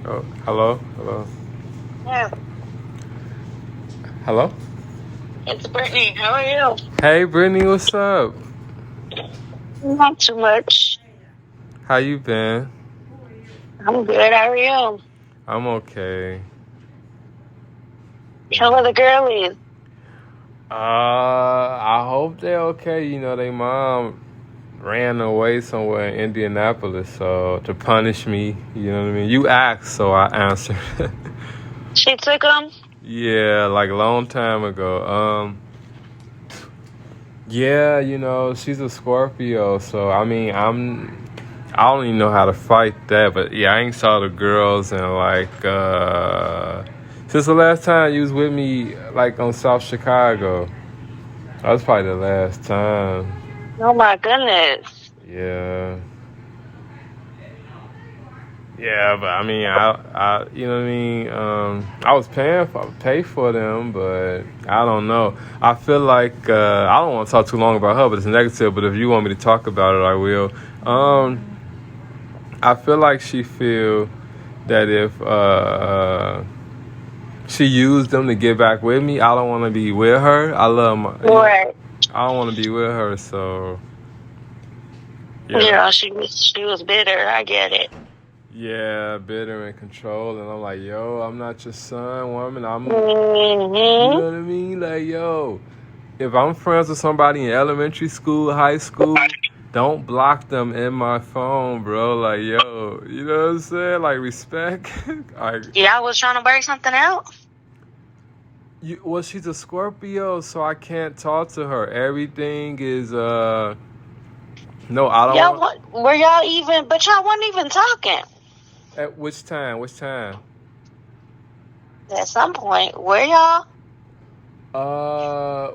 Oh, hello, hello, Yeah, hello. it's Brittany. How are you? Hey, Brittany, what's up? Not too much. How you been? I'm good. How are you? I'm okay. How are the girlies? I hope they're okay. You know, they mom ran away somewhere in Indianapolis, so to punish me. You know what I mean? You asked, so I answered. She took them? Yeah, like a long time ago. Yeah, you know, she's a Scorpio, so I mean, I don't even know how to fight that, but yeah, I ain't saw the girls in like since the last time you was with me like on South Chicago. That was probably the last time. Oh my goodness. Yeah. Yeah, but I mean, you know what I mean. I was pay for them, but I don't know. I feel like I don't want to talk too long about her, but it's negative. But if you want me to talk about it, I will. I feel like she feel that if she used them to get back with me, I don't want to be with her. I love my, you know, Right. I don't want to be with her. So yeah, Yeah, she was bitter. I get it. yeah, bitter and control, and I'm like, yo, I'm not your son, woman. You Mm-hmm. know what I mean? Like, yo, if I'm friends with somebody in elementary school, high school, don't block them in my phone, bro. Like, yo, you know what I'm saying? Like, respect. Like, Yeah, I was trying to work something out. well, she's a Scorpio, so I can't talk to her. Everything is, no, I don't Y'all, want. were y'all even? But y'all wasn't even talking At which time? Which time? at some point. Were y'all?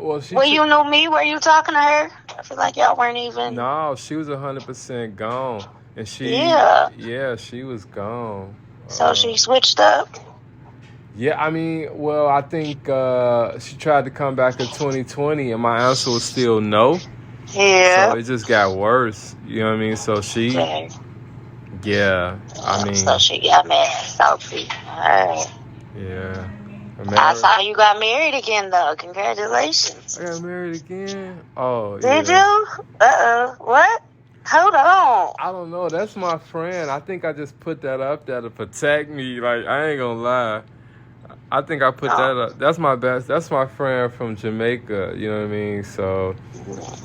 Well, she When took. you knew me, were you talking to her? I feel like y'all weren't even. No, she was 100% gone, and Yeah. yeah, she was gone. So she switched up. Yeah, I mean, well, I think she tried to come back in 2020, and my answer was still no. So Yeah. it just got worse. You know what I mean? So Okay. yeah, I So mean, she got married. Salty. Alright. yeah. I saw you got married again though. Congratulations. I got married again. Oh Did yeah. you? What? Hold on. I don't know. That's my friend. I think I just put that up there to protect me. Like I ain't gonna lie. I think I put No. that up. That's my best. That's my friend from Jamaica. You know what I mean? So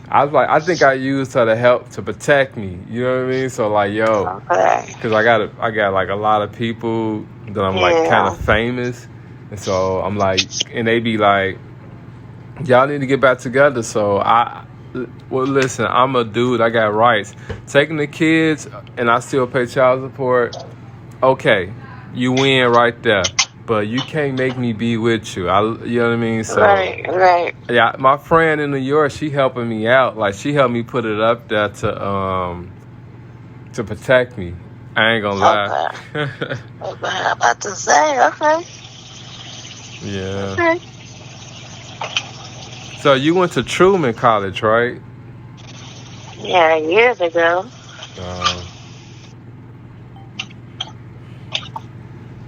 I was like, I think I used her to help to protect me. You know what I mean? So like, yo, Okay. because I got like a lot of people that I'm like kind Yeah. of famous, and so I'm like, and they be like, y'all need to get back together. So well, listen, I'm a dude. I got rights. Taking the kids, and I still pay child support. Okay, you win right there. But you can't make me be with you. You know what I mean? So Right. yeah, my friend in New York, she helping me out. Like she helped me put it up there to protect me. I ain't gonna lie. Okay. Okay. I'm about to say, okay. Yeah. Okay. So you went to Truman College, right? Yeah, years ago. Um,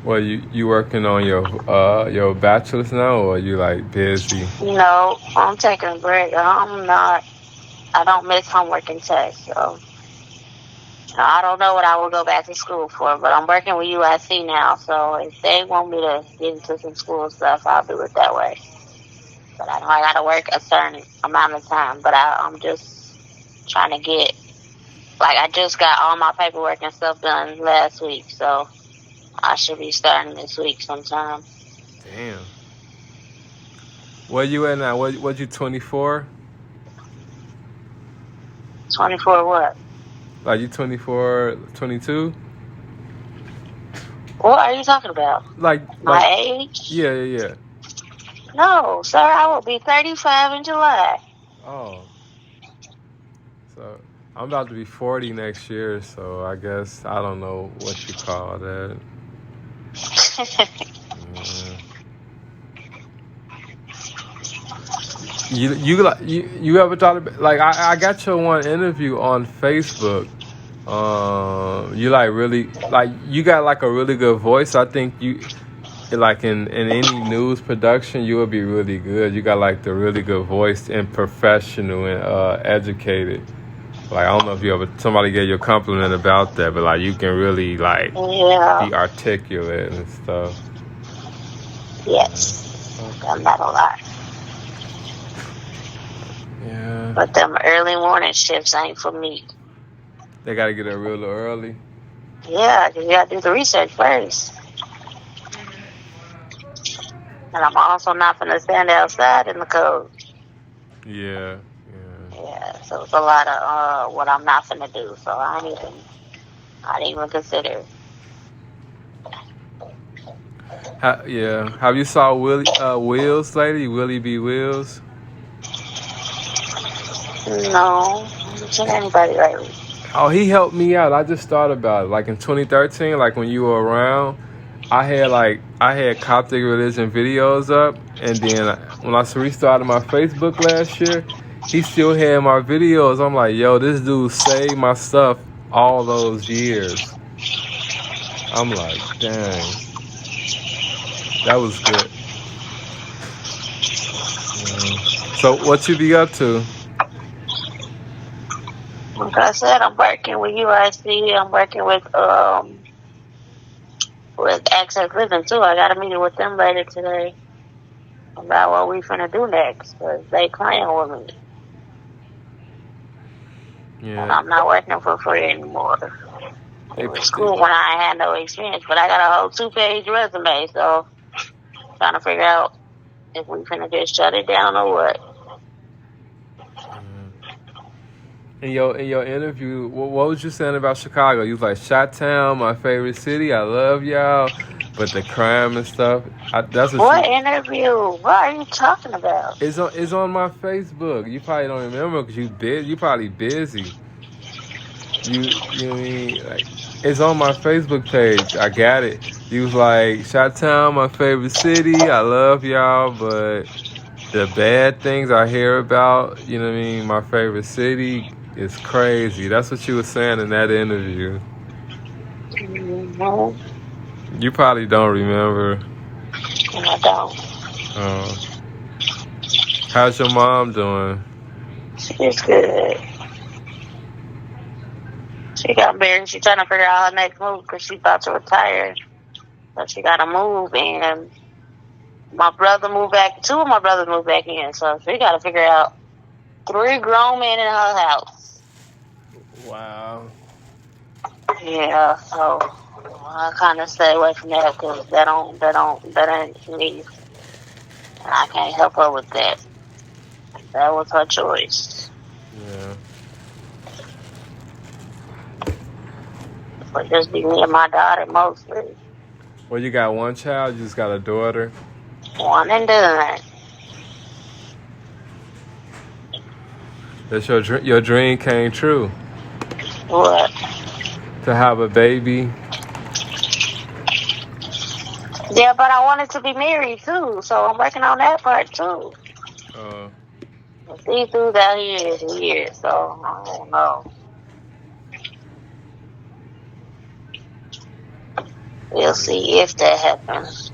well, you working on your bachelor's now, or you like busy? No, I'm taking a break. I don't miss homework and tests, so I don't know what I will go back to school for, but I'm working with USC now, so if they want me to get into some school stuff, I'll do it that way. But I know I got to work a certain amount of time, but I'm just trying to I just got all my paperwork and stuff done last week, so I should be starting this week sometime. Damn. Where you at now? What you 24? 24 what? Like you 24, 22? What are you talking about? Like My age? yeah. No, sir, I will be 35 in July. Oh, so I'm about to be 40 next year, so I guess I don't know what you call that. Yeah. You ever thought about like I got your one interview on Facebook, You like really like you got like a really good voice. I think you like in any news production you would be really good. You got like the really good voice and professional and educated. Like I don't know if you ever somebody gave you a compliment about that, but like you can really like Yeah. be articulate and stuff. Yes. I'm not a lot. Yeah. But them early morning shifts ain't for me. They got to get up real early. Yeah, 'cause you got to do the research first. And I'm also not going to stand outside in the cold. Yeah. Yeah, so it's a lot of what I'm not going to do. So I didn't even consider. Have you saw Wills lately? Willie B. Wills? No, I haven't seen anybody lately. Oh, he helped me out. I just thought about it. Like in 2013, like when you were around, I had Coptic religion videos up, and then when I restarted my Facebook last year, he still had my videos. I'm like, yo, this dude saved my stuff all those years. I'm like, dang, that was good. So what you be up to? Like I said, I'm working with UIC. I'm working with Access Living too. I got a meeting with them later today about what we finna do next because they playing with me. Yeah. And I'm not working for free anymore. It was cool when I had no experience, but I got a whole 2-page resume, so trying to figure out if we finna just shut it down or what. In your interview, what was you saying about Chicago? You was like, Chi-Town, my favorite city. I love y'all, but the crime and stuff. That's what interview? What are you talking about? It's on my Facebook. You probably don't remember because you probably busy. You mean like it's on my Facebook page. I got it. You was like, Chi-Town, my favorite city. I love y'all, but the bad things I hear about, you know what I mean, my favorite city is crazy. That's what you were saying in that interview. Mm-hmm. You probably don't remember. I don't. How's your mom doing? She's good. She got married. She's trying to figure out her next move because she's about to retire. So she got to move, and my brother moved back. 2 of my brothers moved back in, so she got to figure out 3 grown men in her house. Wow. Yeah, so I kind of stay away from that because that ain't me. And I can't help her with that. That was her choice. Yeah. But just be me and my daughter mostly. Well, you got one child. You just got a daughter. One and done. That's your dream came true. What? To have a baby. Yeah, but I wanted to be married too, so I'm working on that part too. See through that here, so I don't know. We'll see if that happens.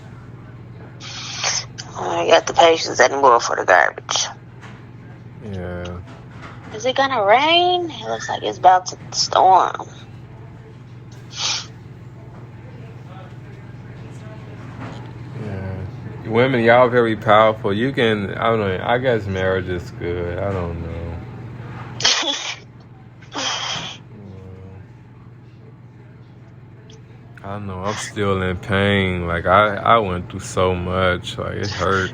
I got the patience anymore for the garbage. Yeah. Is it gonna rain? It looks like it's about to storm. Yeah. Women, y'all very powerful. You can, I don't know, I guess marriage is good. I don't know. I know, I'm still in pain. Like, I went through so much. Like, it hurt.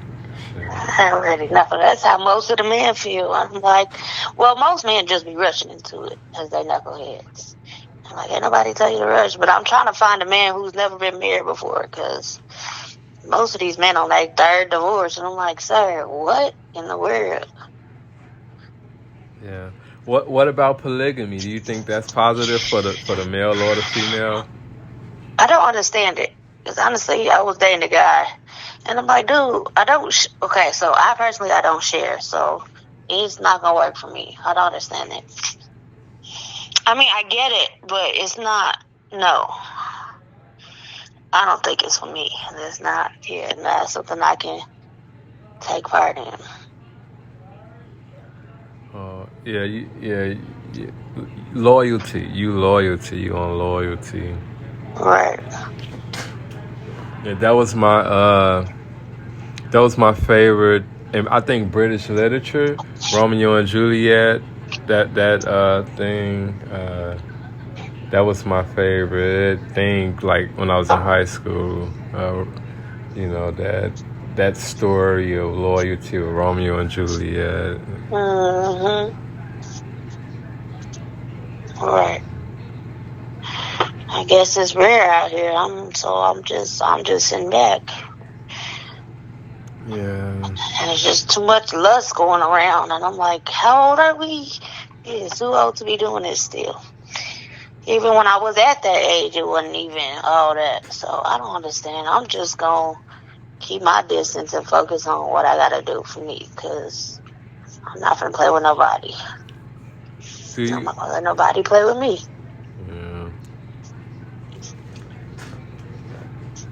I already know. That's how most of the men feel. I'm like, well, most men just be rushing into it as they knuckleheads. I'm like, ain't nobody tell you to rush. But I'm trying to find a man who's never been married before because most of these men on their 3rd divorce. And I'm like, sir, what in the world? Yeah. What about polygamy? Do you think that's positive for the male or the female? I don't understand it. Because honestly, I was dating a guy. And I'm like, dude, I don't... okay, so I don't share. So it's not going to work for me. I don't understand it. I mean, I get it, but it's not. No, I don't think it's for me. It's not. Yeah, not something I can take part in. Yeah, yeah. Loyalty. You loyalty. You on loyalty. Right. Yeah, that was my favorite. And I think British literature, Romeo and Juliet, that thing. That was my favorite thing. Like when I was in high school, you know that story of loyalty of Romeo and Juliet. Mm-hmm. Right. I guess it's rare out here. I'm just sitting back. Yeah. And it's just too much lust going around, and I'm like, how old are we? Yeah, too old to be doing this still. Even when I was at that age, it wasn't even all that. So I don't understand. I'm just gonna keep my distance and focus on what I gotta do for me, because I'm not gonna play with nobody. I'm not gonna let nobody play with me. Yeah.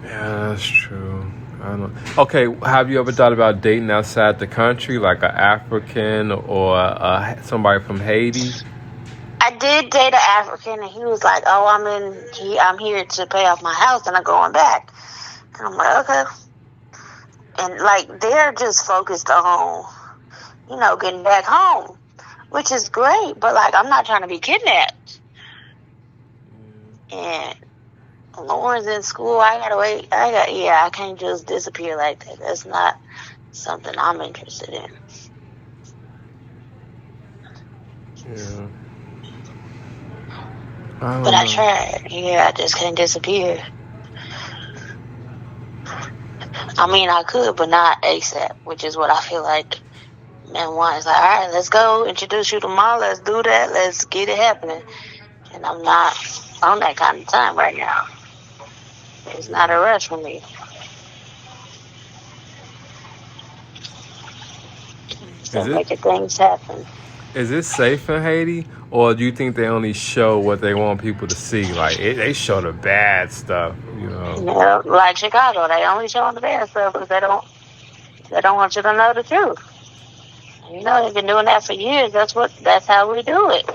Yeah, that's true. I don't know. Okay, have you ever thought about dating outside the country, like an African or somebody from Haiti? I did date an African, and he was like, "Oh, I'm here to pay off my house, and I'm going back." And I'm like, "Okay." And like they're just focused on, getting back home, which is great. But like, I'm not trying to be kidnapped. And Lauren's in school. I gotta wait. I can't just disappear like that. That's not something I'm interested in. Yeah. But I tried. Yeah, I just can't disappear. I mean, I could, but not ASAP, which is what I feel like men want. It's like, all right, let's go introduce you to Mom. Let's do that. Let's get it happening. And I'm not on that kind of time right now. It's not a rush for me. So making things happen. Is it safe in Haiti, or do you think they only show what they want people to see? Like they show the bad stuff, Yeah, like Chicago, they only show the bad stuff because they don't want you to know the truth. They've been doing that for years. That's how we do it.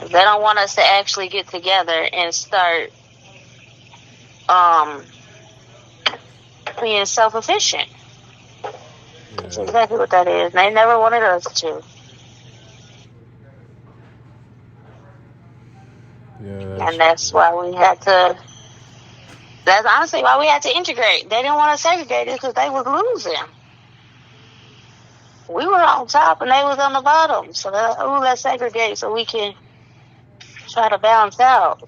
They don't want us to actually get together and start being self-efficient. That's exactly what that is. They never wanted us to. Yeah, and that's why we had to. That's honestly why we had to integrate. They didn't want to segregate it because they was losing. We were on top and they was on the bottom. So let's segregate so we can try to balance out.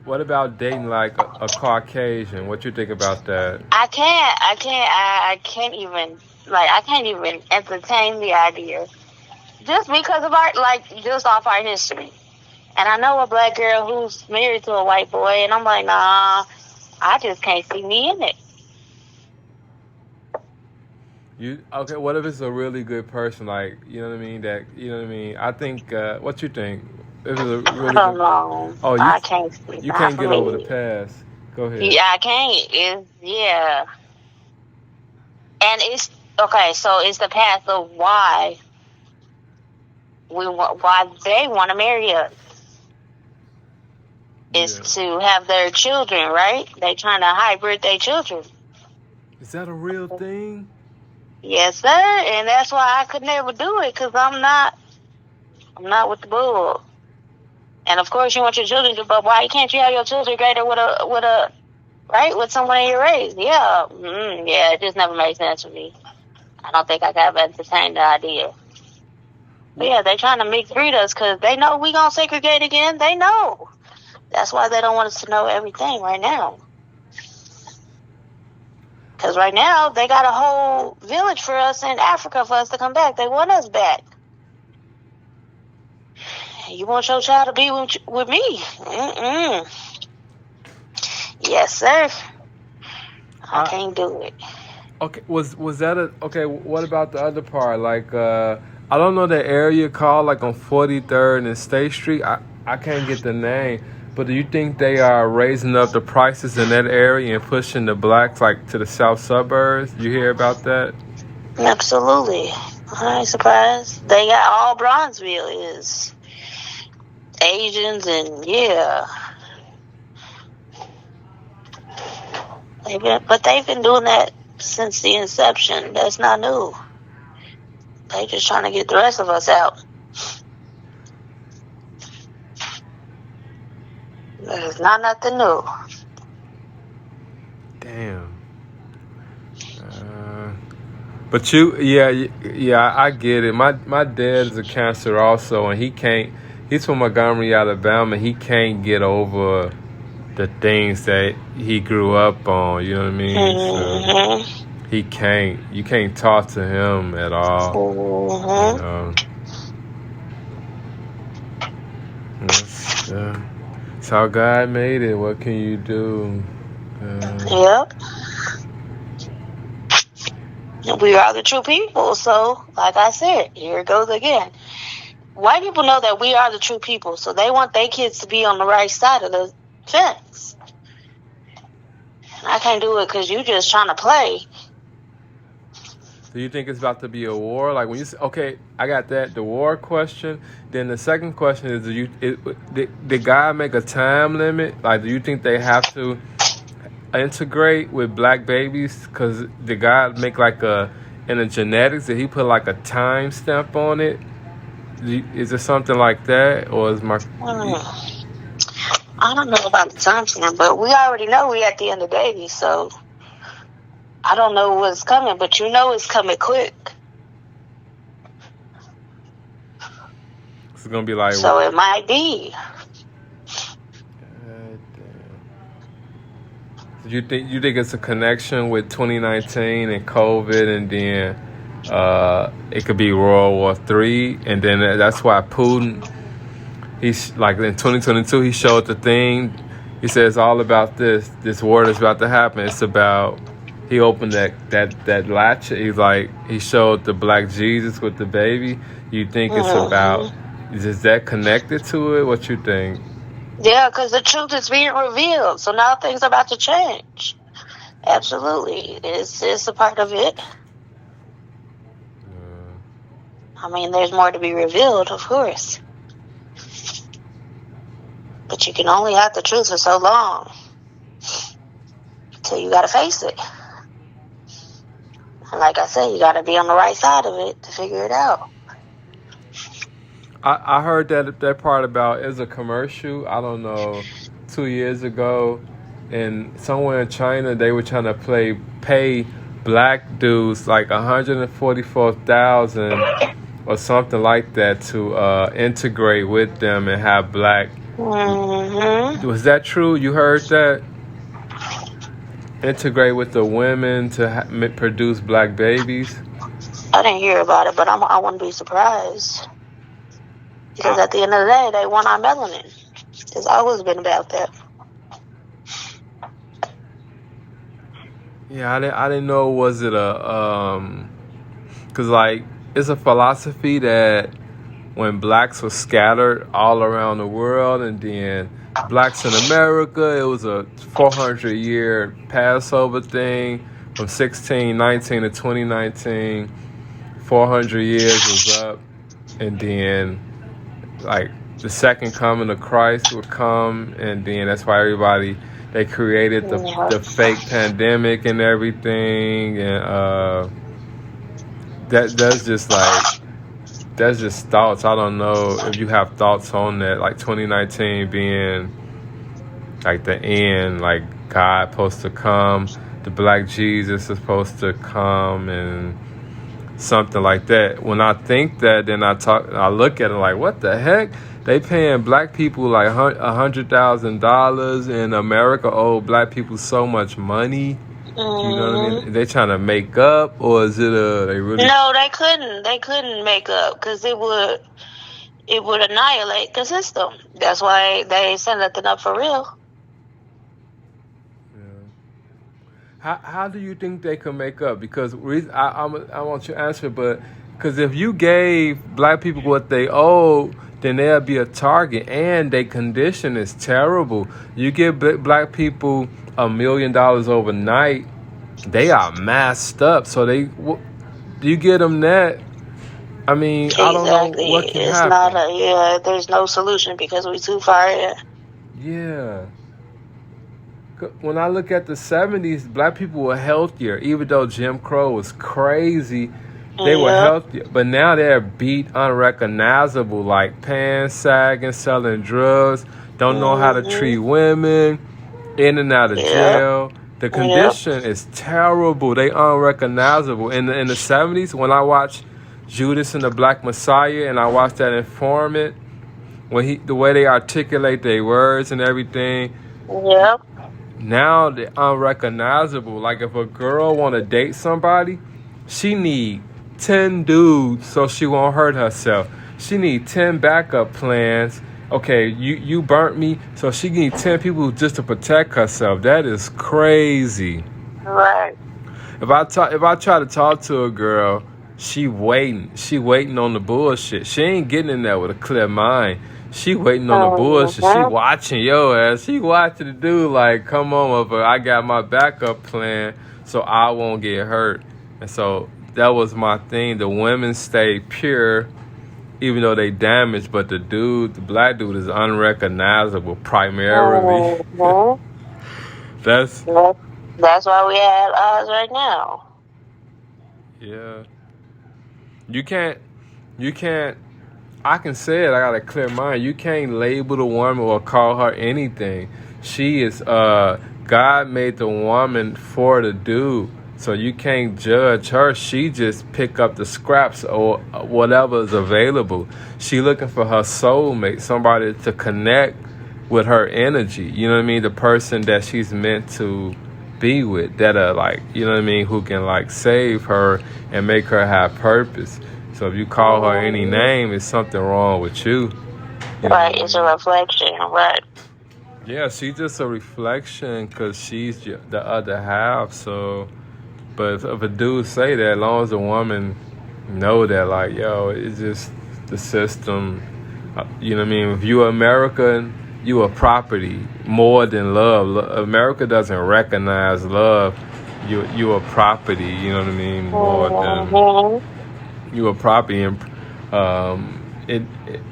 What about dating like a Caucasian? What you think about that? I can't even entertain the idea. Just because of just off our history. And I know a black girl who's married to a white boy, and I'm like, nah, I just can't see me in it. What if it's a really good person, like, you know what I mean? I think, what you think? If it's a really I don't know. I can't see. You can't get over the past. Go ahead. Yeah, I can't. And it's, okay, so it's the path of why they want to marry us. Is to have their children, right? They trying to hybrid their children. Is that a real thing? Yes, sir. And that's why I could never do it, because I'm not with the bull. And of course, you want your children to, but why can't you have your children greater with someone in your race? Yeah, yeah. It just never made sense for me. I don't think I could ever entertain the idea. But yeah, they trying to mix breed us because they know we gonna segregate again. They know. That's why they don't want us to know everything right now. Because right now, they got a whole village for us in Africa for us to come back. They want us back. You want your child to be with me? Yes, sir. I can't do it. Okay, was that a okay? What about the other part? Like, I don't know the area called like on 43rd and State Street. I can't get the name, but do you think they are raising up the prices in that area and pushing the blacks like to the south suburbs? You hear about that? Absolutely. I ain't surprised. They got all Bronzeville is Asians, and yeah, they've been doing that since the inception. That's not new. They just trying to get the rest of us out. It's not nothing new. Damn. But you, yeah, I get it. My dad is a cancer also, and he can't. He's from Montgomery, Alabama. He can't get over the things that he grew up on. You know what I mean? So he can't. You can't talk to him at all. You know. That's how God made it. What can you do? Yep. We are the true people. So, like I said, here it goes again. White people know that we are the true people, so they want their kids to be on the right side of the fence. I can't do it because you just trying to play. Do you think it's about to be a war? Like when you say, okay, I got that, the war question. Then the second question is, did God make a time limit? Like, do you think they have to integrate with black babies? Because did God make like in the genetics, did he put like a time stamp on it? Is it something like that? Or is my... I don't know about the time stamp, but we already know we at the end of days, so I don't know what's coming, but you know it's coming quick. It's gonna be like... So it might be. You think it's a connection with 2019 and COVID, and then it could be World War III, and then that's why Putin, he's like in 2022 he showed the thing. He says all about this war that's about to happen. It's about, he opened that latch. He's like, he showed the black Jesus with the baby. You think it's about, is that connected to it? What you think? Yeah, because the truth is being revealed. So now things are about to change. Absolutely. It's a part of it. I mean, there's more to be revealed, of course. But you can only have the truth for so long. So you got to face it. And like I said, you got to be on the right side of it to figure it out. I heard that part about, is a commercial, I don't know, 2 years ago, and somewhere in China they were trying to pay black dudes like $144,000 or something like that to integrate with them and have black. Was that true? You heard that? Integrate with the women to produce black babies? I didn't hear about it, but I wouldn't be surprised. Because at the end of the day, they want our melanin. It's always been about that. Yeah, I didn't know, was it because like it's a philosophy that when blacks were scattered all around the world, and then blacks in America, it was a 400-year Passover thing from 1619 to 2019. 400 years was up, and then like the second coming of Christ would come, and then that's why they created the fake pandemic and everything, and that's just thoughts. I don't know if you have thoughts on that, like 2019 being like the end, like God supposed to come, the black Jesus is supposed to come, and something like that. When I think that, then I look at it like, what the heck? They paying black people like $100,000 in America. Oh, black people so much money. You know what I mean? They trying to make up, or is it they really? No, they couldn't. They couldn't make up because it would annihilate the system. That's why they ain't set nothing up for real. Yeah. how do you think they can make up? Because I want you to answer, but because if you gave black people what they owe, then they'll be a target, and their condition is terrible. You give black people $1 million overnight, they are masked up. So you get them that. I mean, I don't know Exactly. what can It's not happen. there's no solution because we too far in. Yeah. When I look at the 70s, black people were healthier. Even though Jim Crow was crazy, they were Yeah. healthier. But now they're beat, unrecognizable, like pants sagging, selling drugs, don't know how to treat women, in and out of Yeah. jail. The Yeah. condition is terrible. They unrecognizable. In the 70s, when I watched Judas and the Black Messiah and I watched that Informant, the way they articulate their words and everything, Yeah. now they're unrecognizable. Like if a girl want to date somebody, she need 10 dudes so she won't hurt herself. She need 10 backup plans. Okay, you burnt me, so she need 10 people just to protect herself. That is crazy. Right. If I try to talk to a girl, she waiting on the bullshit. She ain't getting in there with a clear mind. She waiting on the bullshit. She watching your ass. She watching the dude like, come on, motherfucker. I got my backup plan so I won't get hurt. And so that was my thing. The women stay pure even though they damaged, but the black dude is unrecognizable primarily. That's why we have odds right now. Yeah. You can't I can say it, I got a clear mind. You can't label the woman or call her anything. She is God made the woman for the dude. So you can't judge her. She just pick up the scraps or whatever is available. She looking for her soulmate, somebody to connect with her energy. You know what I mean? The person that she's meant to be with, that are like, you know what I mean, who can like save her and make her have purpose. So if you call her any name, it's something wrong with you. Right, it's a reflection, right? Yeah, she's just a reflection because she's the other half. So, but if a dude say that, as long as a woman know that, like, yo, it's just the system. You know what I mean? If you are American, you a property more than love. America doesn't recognize love. You a property. You know what I mean? More than you a property, and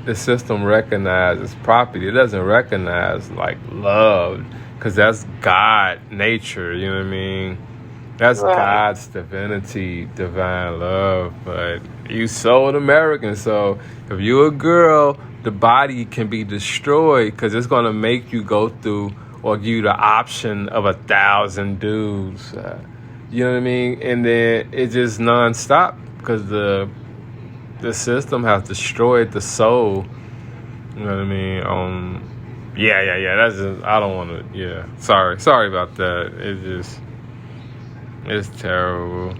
the system recognizes property. It doesn't recognize like love, because that's God nature. You know what I mean? That's God's divinity, divine love. But you sold American, so if you're a girl, the body can be destroyed because it's gonna make you go through or give you the option of 1,000 dudes. You know what I mean? And then it's just nonstop because the system has destroyed the soul. You know what I mean? Yeah. That's just, I don't want to. Yeah, sorry about that. It's terrible.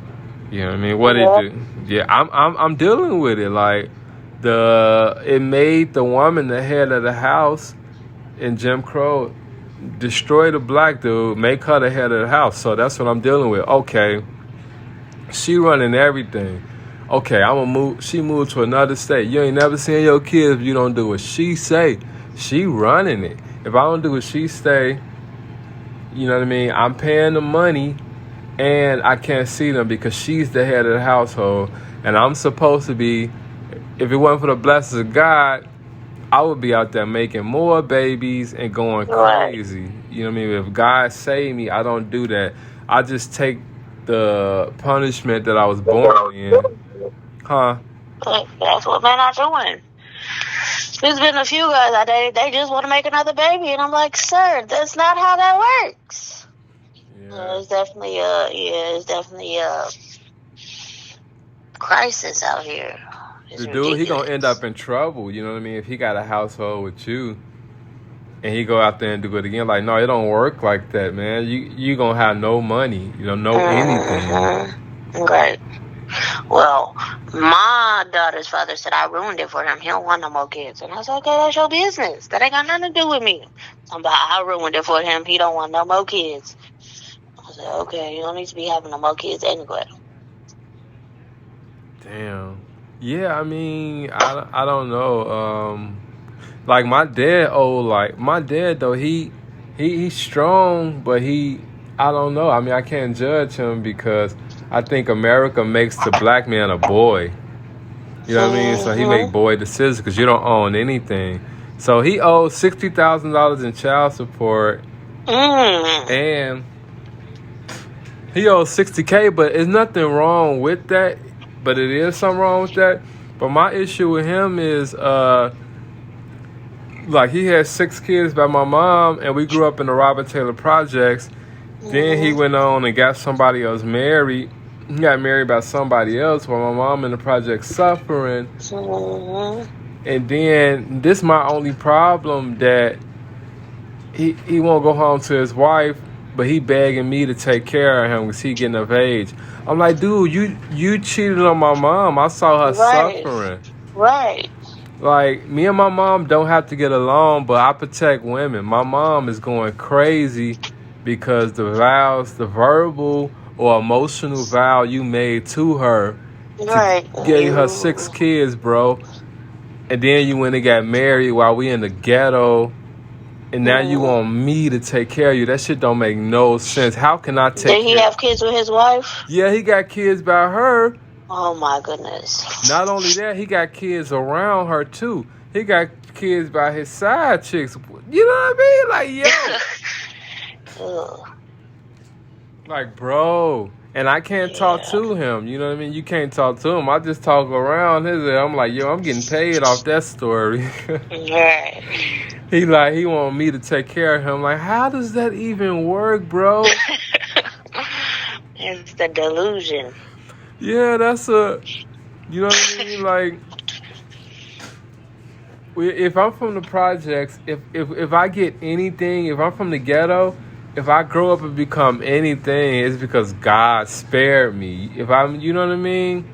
You know what I mean? What it do? Yeah, I'm dealing with it. Like it made the woman the head of the house in Jim Crow. Destroy the black dude, make her the head of the house. So that's what I'm dealing with. Okay, she running everything. Okay, I'm gonna move. She moved to another state. You ain't never seen your kids if you don't do what she say. She running it. If I don't do what she say, you know what I mean? I'm paying the money, and I can't see them because she's the head of the household, and I'm supposed to be. If it wasn't for the blessings of God, I would be out there making more babies and going crazy. You know what I mean? If God saved me, I don't do that. I just take the punishment that I was born in. Huh? That's what men are doing. There's been a few guys I dated, they just want to make another baby, and I'm like, sir, that's not how that works. Yeah. It's definitely a crisis out here. The dude, he gonna end up in trouble, you know what I mean? If he got a household with you and he go out there and do it again, like, no, it don't work like that, man. You gonna have no money, you don't know anything. Right. Well, my daughter's father said I ruined it for him. He don't want no more kids. And I was like, okay, that's your business. That ain't got nothing to do with me. I ruined it for him. He don't want no more kids. said, okay, you don't need to be having no more kids anyway. Damn. Yeah, I mean, I don't know. Like my dad, my dad though, he's strong, but I don't know. I mean, I can't judge him because I think America makes the black man a boy. You know what I mean? So he make boy decisions because you don't own anything. So he owes $60,000 in child support, and he owes $60K. But there's nothing wrong with that. But it is something wrong with that. But my issue with him is, like, he had 6 kids by my mom, and we grew up in the Robert Taylor Projects. Then he went on and got somebody else married. He got married by somebody else while my mom in the project suffering. And then this my only problem, that he won't go home to his wife, but he begging me to take care of him because he getting of age. I'm like, dude, you cheated on my mom. I saw her suffering. Right. Like, me and my mom don't have to get along, but I protect women. My mom is going crazy because the vows, the verbal or emotional vow you made to her, gave her 6 kids, bro. And then you went and got married while we in the ghetto. And now you want me to take care of you. That shit don't make no sense. How can I take care? Did he have kids with his wife? Yeah, he got kids by her. Oh, my goodness. Not only that, he got kids around her, too. He got kids by his side chicks. You know what I mean? Like, yo. Like, bro. And I can't talk to him. You know what I mean? You can't talk to him. I just talk around his head. I'm like, yo, I'm getting paid off that story. Right. He want me to take care of him. Like, how does that even work, bro? It's the delusion. Yeah, that's you know what I mean? Like, if I'm from the projects, if I get anything, if I'm from the ghetto, if I grow up and become anything, it's because God spared me. If I'm, you know what I mean?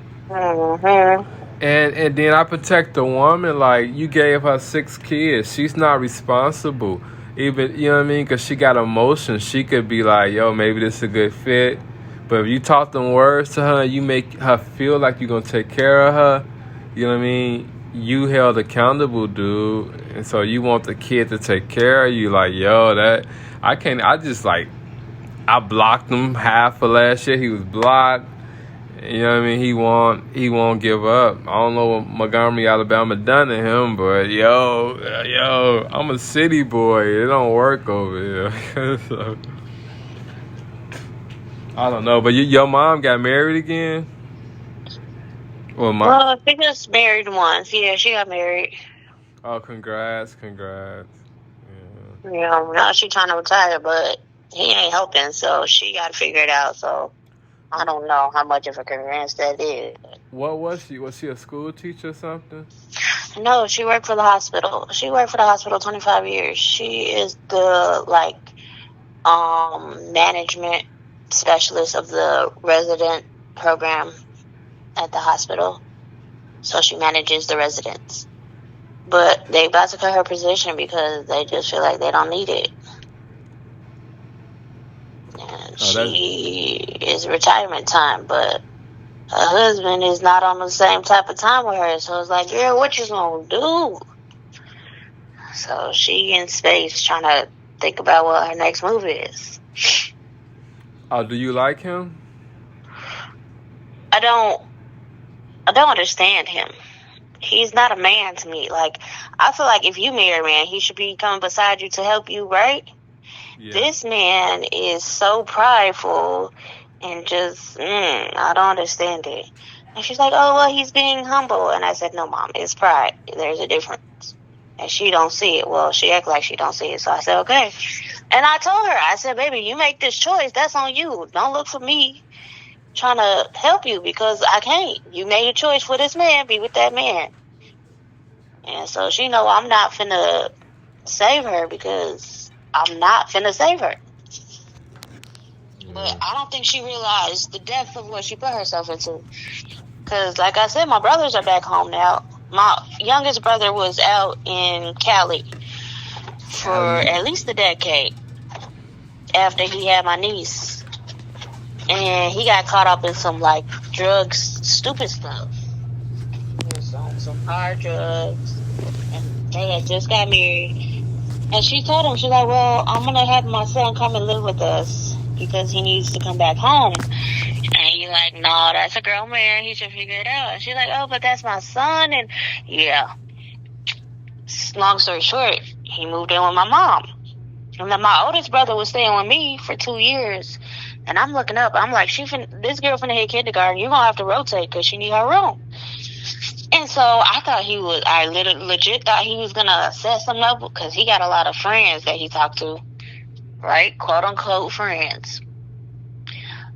And then I protect the woman. Like, you gave her 6 kids. She's not responsible. Even, you know what I mean? Because she got emotions. She could be like, yo, maybe this is a good fit. But if you talk them words to her, you make her feel like you're going to take care of her, you know what I mean? You held accountable, dude. And so you want the kid to take care of you. Like, yo, I blocked him half of last year. He was blocked. You know what I mean? He won't give up. I don't know what Montgomery, Alabama done to him, but yo, I'm a city boy. It don't work over here. So, I don't know, but your mom got married again? Well, she just married once. Yeah, she got married. Oh, congrats. Yeah, now she's trying to retire, but he ain't helping, so she got to figure it out. So I don't know how much of a convenience that is. What was she? Was she a school teacher or something? No, she worked for the hospital. She worked for the hospital 25 years. She is the, management specialist of the resident program at the hospital. So she manages the residents. But they about to cut her position because they just feel like they don't need it. And she is retirement time, but her husband is not on the same type of time with her. So it's like, girl, what you gonna do? So she in space trying to think about what her next move is. Oh, do you like him? I don't understand him. He's not a man to me. Like, I feel like if you marry a man, he should be coming beside you to help you, right? Yeah. This man is so prideful and just, I don't understand it. And she's like, oh, well, he's being humble. And I said, no, Mom, it's pride. There's a difference. And she don't see it. Well, she act like she don't see it. So I said, okay. And I told her, I said, baby, you make this choice. That's on you. Don't look for me trying to help you because I can't. You made a choice for this man. Be with that man. And so she know I'm not finna save her because I'm not finna save her. Yeah. But I don't think she realized the depth of what she put herself into. Because, like I said, my brothers are back home now. My youngest brother was out in Cali for at least a decade after he had my niece. And he got caught up in some like drugs, stupid stuff. Some hard drugs. And they had just got married. And she told him, she's like, well, I'm going to have my son come and live with us because he needs to come back home. And he's like, no, that's a grown man. He should figure it out. And she's like, oh, but that's my son. And yeah. Long story short, he moved in with my mom. And then my oldest brother was staying with me for 2 years. And I'm looking up. I'm like, this girl finna hit kindergarten. You're going to have to rotate because she need her room. And so I thought I legit thought he was going to set something up because he got a lot of friends that he talked to, right? Quote unquote friends.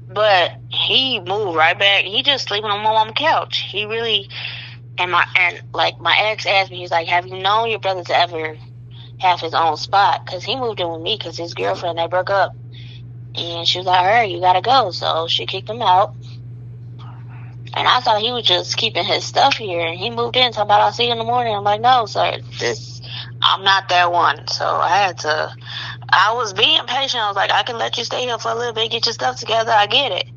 But he moved right back. He just sleeping on my mom's couch. He really, my ex asked me, he's like, have you known your brother to ever have his own spot? Because he moved in with me because his girlfriend, they broke up. And she was like, all right, you got to go. So she kicked him out. And I thought he was just keeping his stuff here. And he moved in, talking about, I'll see you in the morning. I'm like, no, sir, I'm not that one. So I was being patient. I was like, I can let you stay here for a little bit, get your stuff together. I get it.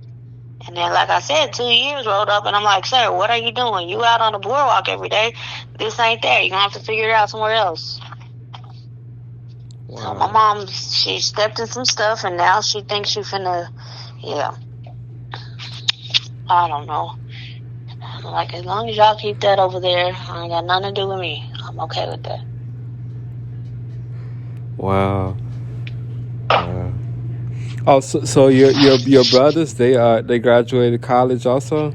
And then, like I said, 2 years rolled up, and I'm like, sir, what are you doing? You out on the boardwalk every day. This ain't there. You're going to have to figure it out somewhere else. Wow. So my mom, she stepped in some stuff, and now she thinks she finna, I don't know. Like, as long as y'all keep that over there, I ain't got nothing to do with me. I'm okay with that. Wow. Oh, so your brothers, they graduated college also?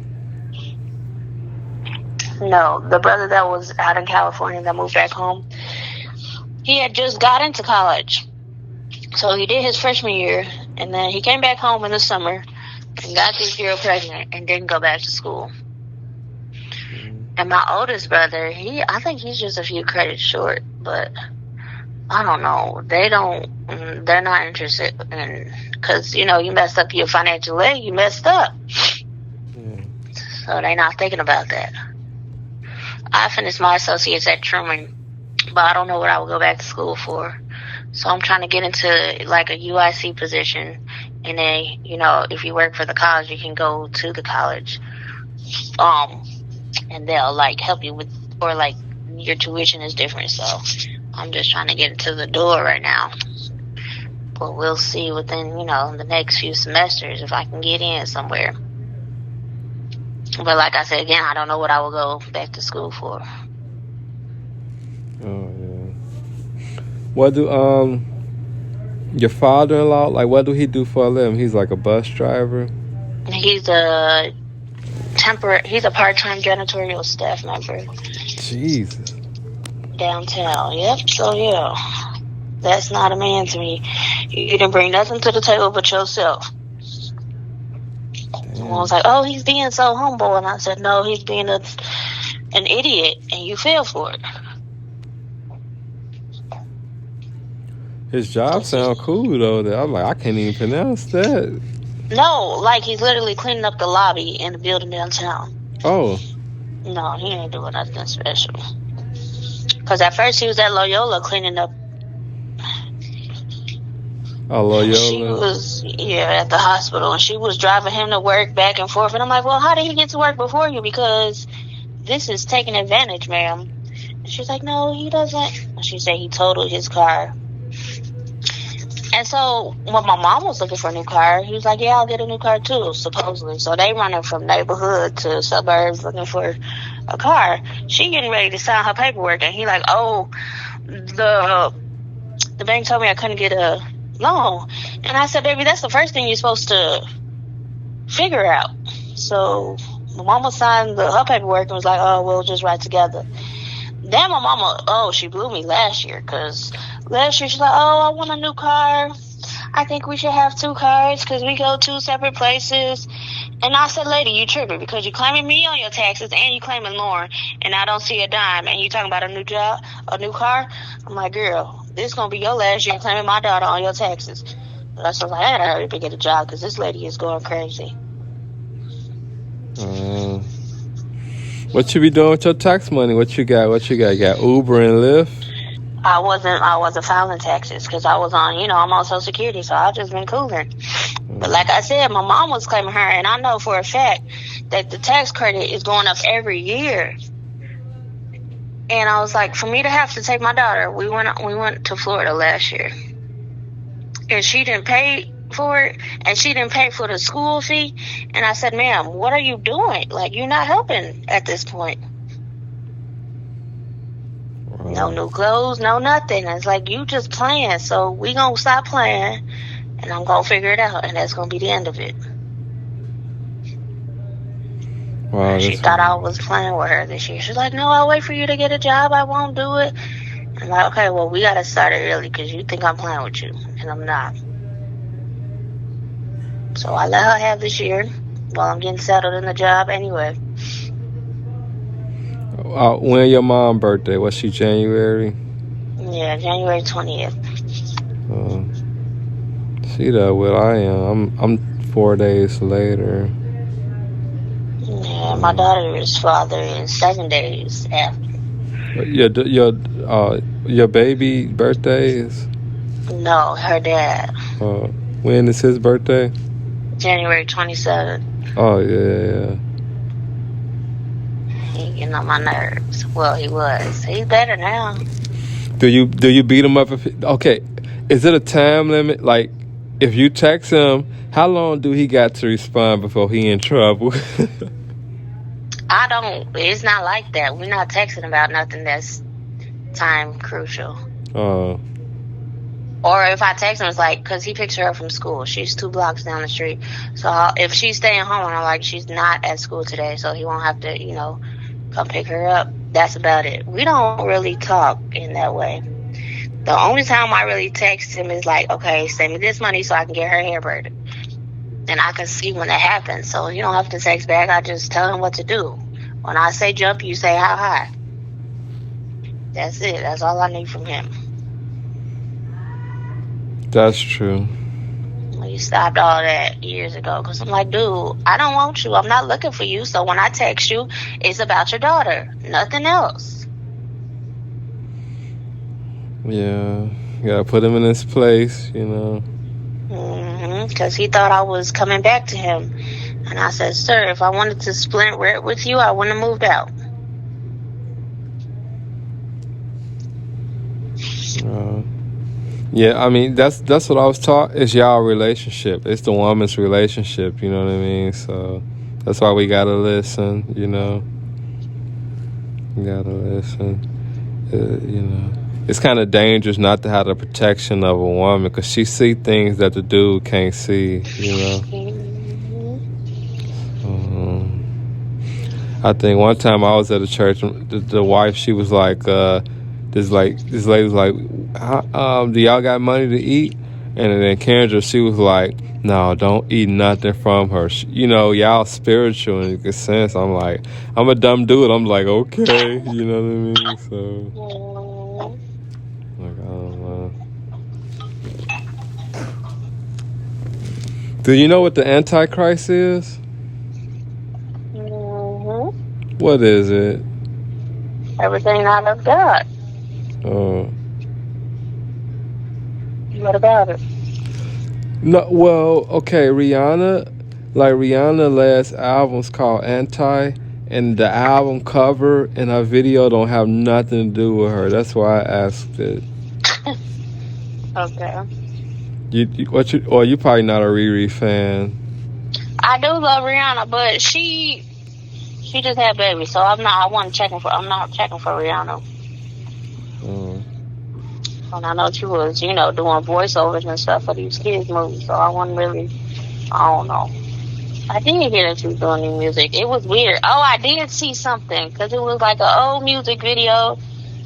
No, the brother that was out in California that moved back home, he had just got into college. So he did his freshman year, and then he came back home in the summer and got this girl pregnant and didn't go back to school. And my oldest brother, I think he's just a few credits short, but I don't know. They're not interested in, because, you messed up your financial aid, you messed up. Yeah. So they're not thinking about that. I finished my associates at Truman, but I don't know what I will go back to school for. So I'm trying to get into like a UIC position. And then, if you work for the college, you can go to the college. And they'll like help you with, or like your tuition is different. So I'm just trying to get into the door right now. But we'll see within, the next few semesters if I can get in somewhere. But like I said, again, I don't know what I will go back to school for. Oh, yeah. What do, your father-in-law, like, what do he do for a living? He's like a bus driver? He's a part-time janitorial staff member. Jesus. Downtown, yep. So, yeah. That's not a man to me. You didn't bring nothing to the table but yourself. Someone was like, oh, he's being so humble. And I said, no, he's being an idiot, and you fell for it. His job sounds cool, though. I'm like, I can't even pronounce that. No, like he's literally cleaning up the lobby in the building downtown. Oh. No, he ain't doing nothing special. Because at first he was at Loyola cleaning up. Oh, Loyola. She was, at the hospital. And she was driving him to work back and forth. And I'm like, well, how did he get to work before you? Because this is taking advantage, ma'am. And she's like, no, he doesn't. And she said he totaled his car. And so when my mom was looking for a new car, he was like, yeah, I'll get a new car too, supposedly. So they running from neighborhood to suburbs looking for a car. She getting ready to sign her paperwork, and he like, oh, the bank told me I couldn't get a loan. And I said, baby, that's the first thing you're supposed to figure out. So my mama signed her paperwork and was like, oh, we'll just ride together. Then my mama, she blew me last year, because last year she's like, oh, I want a new car. I think we should have 2 cars because we go 2 separate places. And I said, lady, you tripping because you claiming me on your taxes and you claiming Lauren, and I don't see a dime, and you talking about a new job, a new car. I'm like, girl, this is going to be your last year claiming my daughter on your taxes. But I was like, I gotta hurry up and get a job because this lady is going crazy. What you be doing with your tax money? What you got? You got Uber and Lyft? I wasn't filing taxes because I was on, I'm on Social Security, so I've just been cooling. But like I said, my mom was claiming her, and I know for a fact that the tax credit is going up every year. And I was like, for me to have to take my daughter, we went to Florida last year, and she didn't pay for it, and she didn't pay for the school fee. And I said, ma'am, what are you doing? Like, you're not helping at this point. No new clothes, no nothing. It's like, you just playing, so we gonna stop playing, and I'm gonna figure it out, and that's gonna be the end of it. Wow, she thought I was playing with her this year. She's like, no, I'll wait for you to get a job. I won't do it. I'm like, okay, well, we got to start it early because you think I'm playing with you, and I'm not. So I let her have this year while I'm getting settled in the job anyway. When your mom's birthday? Was she January? Yeah, January 20th. See that what I am. I'm 4 days later. Yeah, my daughter's father is 7 days after. Your baby birthday is? No, her dad. When is his birthday? January 27th. Oh yeah. He getting on my nerves. Well, he was. He's better now. Do you beat him up? Okay, is it a time limit? Like, if you text him, how long do he got to respond before he in trouble? I don't. It's not like that. We're not texting about nothing that's time crucial. Or if I text him, it's like, because he picks her up from school. She's 2 blocks down the street. So if she's staying home, I'm like, she's not at school today, so he won't have to, come pick her up. That's about it. We don't really talk in that way. The only time I really text him is like, okay, send me this money so I can get her hair braided. And I can see when that happens. So you don't have to text back. I just tell him what to do. When I say jump, you say how high. That's it. That's all I need from him. That's true. We stopped all that years ago because I'm like, dude, I don't want you. I'm not looking for you. So when I text you, it's about your daughter. Nothing else. Yeah. You gotta put him in his place, Because he thought I was coming back to him. And I said, sir, if I wanted to split rent with you, I wouldn't have moved out. Yeah, I mean, that's what I was taught. It's y'all relationship. It's the woman's relationship, you know what I mean? So that's why we gotta listen, We gotta listen, It's kind of dangerous not to have the protection of a woman because she see things that the dude can't see, I think one time I was at a church, the wife, she was like, this lady was like, do y'all got money to eat? And then Kendra, she was like, no, don't eat nothing from her. Y'all spiritual in a sense. I'm like, I'm a dumb dude. I'm like, okay, you know what I mean? So, like, I don't know. Do you know what the Antichrist is? What is it? Everything not of God. What about it? No, well, okay, Rihanna last album's called Anti, and the album cover and her video don't have nothing to do with her. That's why I asked it. Okay. You probably not a Riri fan. I do love Rihanna, but she just had baby, so I'm not checking for Rihanna. And I know she was, doing voiceovers and stuff for these kids' movies, so I wasn't really, I don't know. I didn't hear that she was doing new music. It was weird. Oh, I did see something, because it was like an old music video,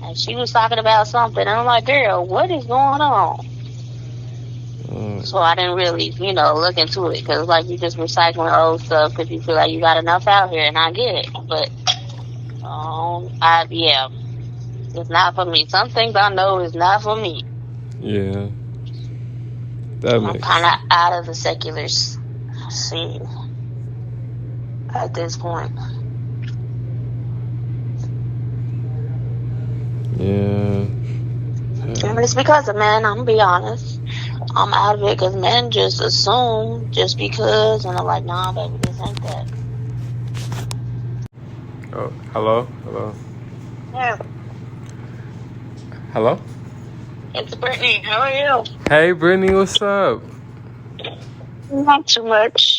and she was talking about something, and I'm like, girl, what is going on? So I didn't really, look into it, because like you just recycling old stuff because you feel like you got enough out here, and I get it, but, yeah. It's not for me. Some things I know is not for me. Yeah. I'm kind of out of the secular scene at this point. Yeah. And it's because of men, I'm going to be honest. I'm out of it because men just assume just because, and I'm like, nah, baby, this ain't that. Oh, hello. Yeah, Hello. it's Brittany. How are you? Hey, Brittany, what's up? Not too much.